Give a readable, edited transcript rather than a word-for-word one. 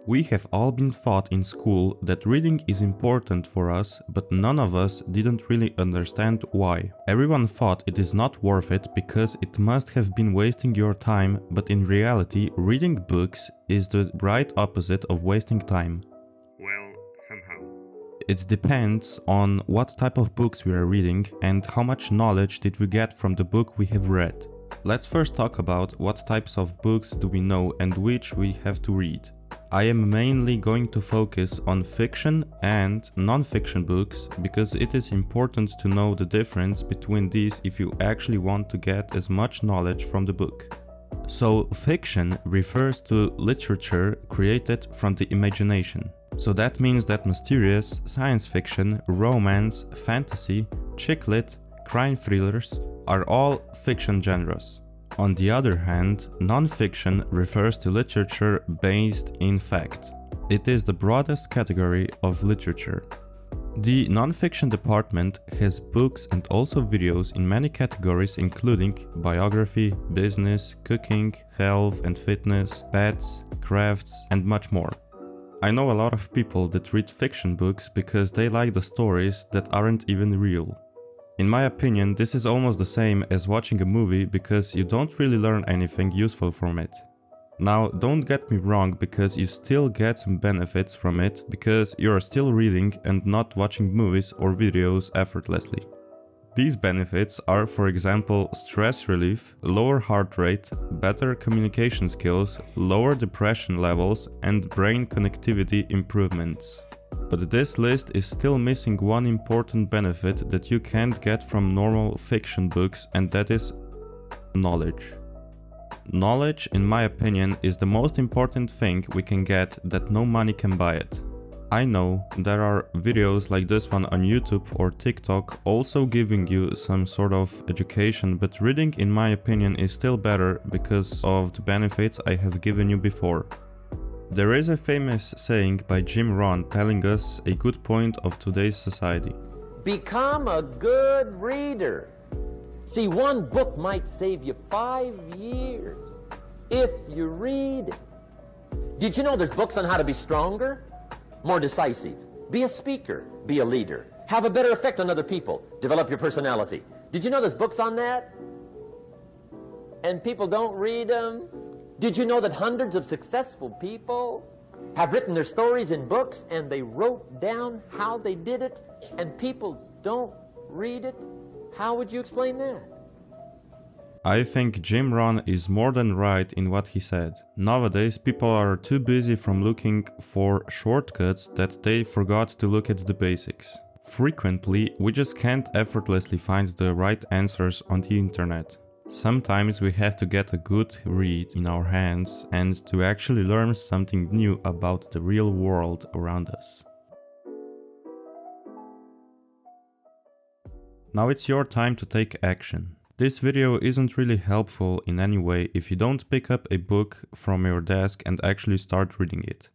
We have all been taught in school that reading is important for us, but none of us didn't really understand why. Everyone thought it is not worth it because it must have been wasting your time, but in reality, reading books is the right opposite of wasting time. Well, somehow. It depends on what type of books we are reading and how much knowledge did we get from the book we have read. Let's first talk about what types of books do we know and which we have to read. I am mainly going to focus on fiction and non-fiction books because it is important to know the difference between these if you actually want to get as much knowledge from the book. So, fiction refers to literature created from the imagination. So that means that mysterious, science fiction, romance, fantasy, chick lit, crime thrillers are all fiction genres. On the other hand, non-fiction refers to literature based in fact. It is the broadest category of literature. The non-fiction department has books and also videos in many categories including biography, business, cooking, health and fitness, pets, crafts and much more. I know a lot of people that read fiction books because they like the stories that aren't even real. In my opinion, this is almost the same as watching a movie because you don't really learn anything useful from it. Now, don't get me wrong because you still get some benefits from it because you are still reading and not watching movies or videos effortlessly. These benefits are, for example, stress relief, lower heart rate, better communication skills, lower depression levels, and brain connectivity improvements. But this list is still missing one important benefit that you can't get from normal fiction books, and that is knowledge. Knowledge, in my opinion, is the most important thing we can get that no money can buy it. I know there are videos like this one on YouTube or TikTok also giving you some sort of education, but reading, in my opinion, is still better because of the benefits I have given you before. There is a famous saying by Jim Rohn telling us a good point of today's society. Become a good reader. See, one book might save you 5 years if you read it. Did you know there's books on how to be stronger, more decisive, be a speaker, be a leader, have a better effect on other people, develop your personality? Did you know there's books on that? And people don't read them? Did you know that hundreds of successful people have written their stories in books and they wrote down how they did it and people don't read it? How would you explain that? I think Jim Rohn is more than right in what he said. Nowadays, people are too busy from looking for shortcuts that they forgot to look at the basics. Frequently, we just can't effortlessly find the right answers on the internet. Sometimes we have to get a good read in our hands and to actually learn something new about the real world around us. Now it's your time to take action. This video isn't really helpful in any way if you don't pick up a book from your desk and actually start reading it.